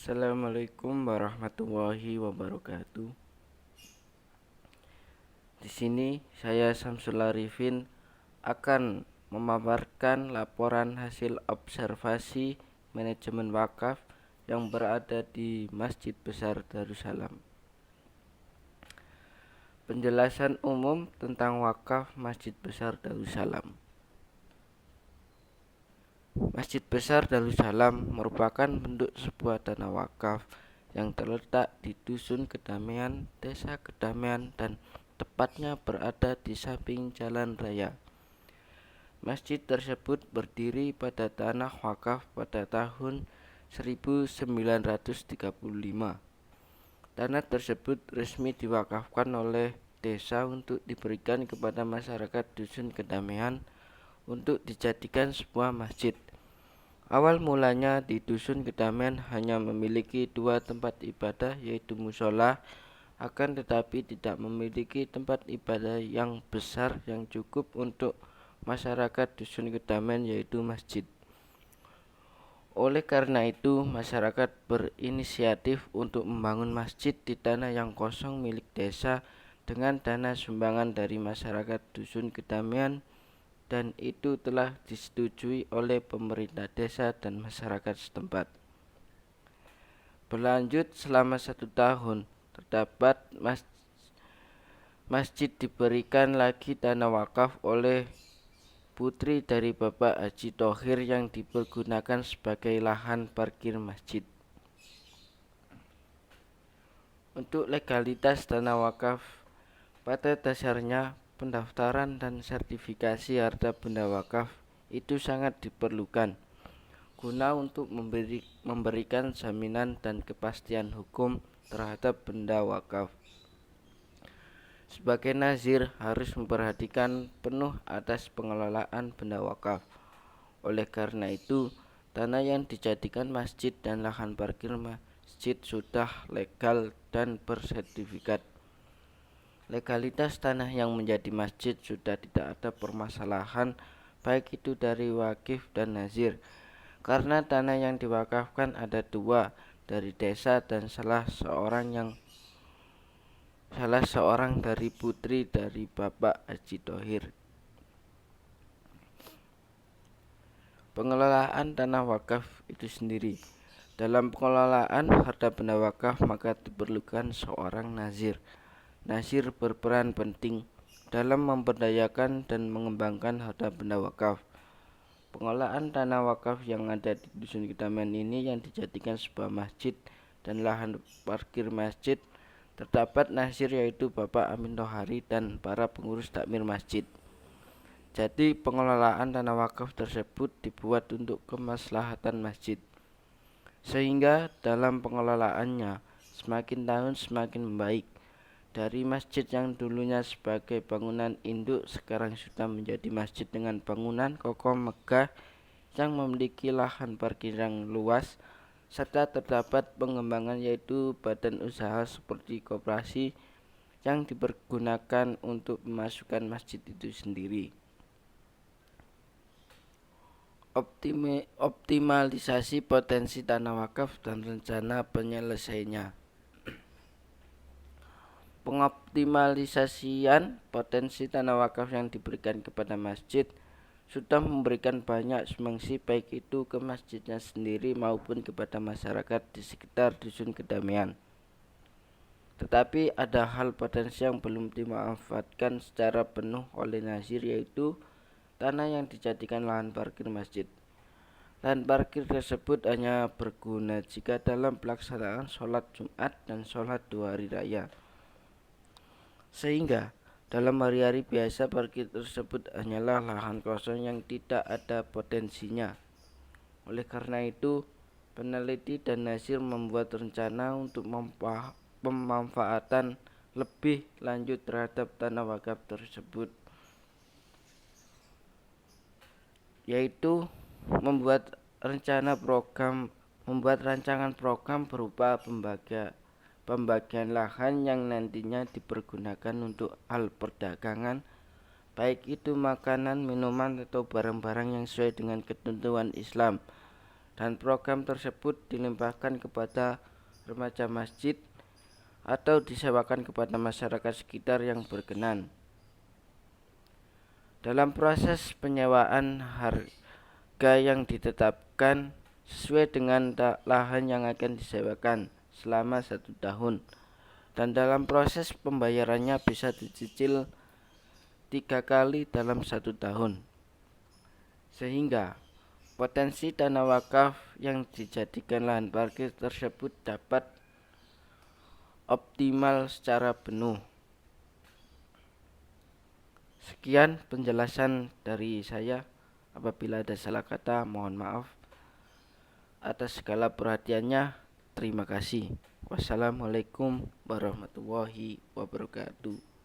Assalamualaikum warahmatullahi wabarakatuh. Di sini saya Samsul Arifin akan memaparkan laporan hasil observasi manajemen wakaf yang berada di Masjid Besar Darussalam. Penjelasan umum tentang wakaf Masjid Besar Darussalam. Masjid Besar Darussalam merupakan bentuk sebuah tanah wakaf yang terletak di Dusun Kedamaian, Desa Kedamaian, dan tepatnya berada di samping jalan raya. Masjid tersebut berdiri pada tanah wakaf pada tahun 1935. Tanah tersebut resmi diwakafkan oleh desa untuk diberikan kepada masyarakat Dusun Kedamaian untuk dijadikan sebuah masjid. Awal mulanya di Dusun Kedamaian hanya memiliki dua tempat ibadah, yaitu musola, akan tetapi tidak memiliki tempat ibadah yang besar yang cukup untuk masyarakat Dusun Kedamaian, yaitu masjid. Oleh karena itu, masyarakat berinisiatif untuk membangun masjid di tanah yang kosong milik desa dengan dana sumbangan dari masyarakat Dusun Kedamaian, dan itu telah disetujui oleh pemerintah desa dan masyarakat setempat. Berlanjut selama 1 tahun, terdapat masjid diberikan lagi tanah wakaf oleh putri dari Bapak Haji Thohir yang dipergunakan sebagai lahan parkir masjid. Untuk legalitas tanah wakaf, pada dasarnya pendaftaran dan sertifikasi harta benda wakaf itu sangat diperlukan guna untuk memberikan jaminan dan kepastian hukum terhadap benda wakaf. Sebagai nazir harus memperhatikan penuh atas pengelolaan benda wakaf. Oleh karena itu, tanah yang dijadikan masjid dan lahan parkir masjid sudah legal dan bersertifikat. Legalitas tanah yang menjadi masjid sudah tidak ada permasalahan, baik itu dari wakif dan nazir, karena tanah yang diwakafkan ada dua, dari desa dan salah seorang dari putri dari Bapak Haji Thohir. Pengelolaan tanah wakaf itu sendiri. Dalam pengelolaan harta benda wakaf maka diperlukan seorang nazir. Nazir berperan penting dalam memberdayakan dan mengembangkan harta benda wakaf. Pengelolaan tanah wakaf yang ada di Dusun Kedamaian ini yang dijadikan sebuah masjid dan lahan parkir masjid, terdapat nazir yaitu Bapak Amin Thohari dan para pengurus takmir masjid. Jadi pengelolaan tanah wakaf tersebut dibuat untuk kemaslahatan masjid, sehingga dalam pengelolaannya semakin tahun semakin membaik. Dari masjid yang dulunya sebagai bangunan induk sekarang sudah menjadi masjid dengan bangunan kokoh megah yang memiliki lahan parkir yang luas, serta terdapat pengembangan yaitu badan usaha seperti koperasi yang dipergunakan untuk memasukkan masjid itu sendiri. Optimalisasi potensi tanah wakaf dan rencana penyelesaiannya. Pengoptimalisasian potensi tanah wakaf yang diberikan kepada masjid sudah memberikan banyak sumbangsi, baik itu ke masjidnya sendiri maupun kepada masyarakat di sekitar Dusun Kedamaian. Tetapi ada hal potensi yang belum dimanfaatkan secara penuh oleh nazir, yaitu tanah yang dijadikan lahan parkir masjid. Lahan parkir tersebut hanya berguna jika dalam pelaksanaan sholat Jumat dan sholat 2 hari raya, sehingga dalam hari-hari biasa parkir tersebut hanyalah lahan kosong yang tidak ada potensinya. Oleh karena itu, peneliti dan nazir membuat rencana untuk pemanfaatan lebih lanjut terhadap tanah wakaf tersebut, yaitu membuat rancangan program berupa pembagian lahan yang nantinya dipergunakan untuk hal perdagangan, baik itu makanan, minuman, atau barang-barang yang sesuai dengan ketentuan Islam. dan program tersebut dilimpahkan kepada remaja masjid atau disewakan kepada masyarakat sekitar yang berkenan. Dalam proses penyewaan, harga yang ditetapkan sesuai dengan lahan yang akan disewakan selama 1 tahun, dan dalam proses pembayarannya bisa dicicil 3 kali dalam 1 tahun, sehingga potensi dana wakaf yang dijadikan lahan parkir tersebut dapat optimal secara penuh. Sekian penjelasan dari saya. Apabila ada salah kata, mohon maaf. Atas segala perhatiannya, terima kasih. Wassalamualaikum warahmatullahi wabarakatuh.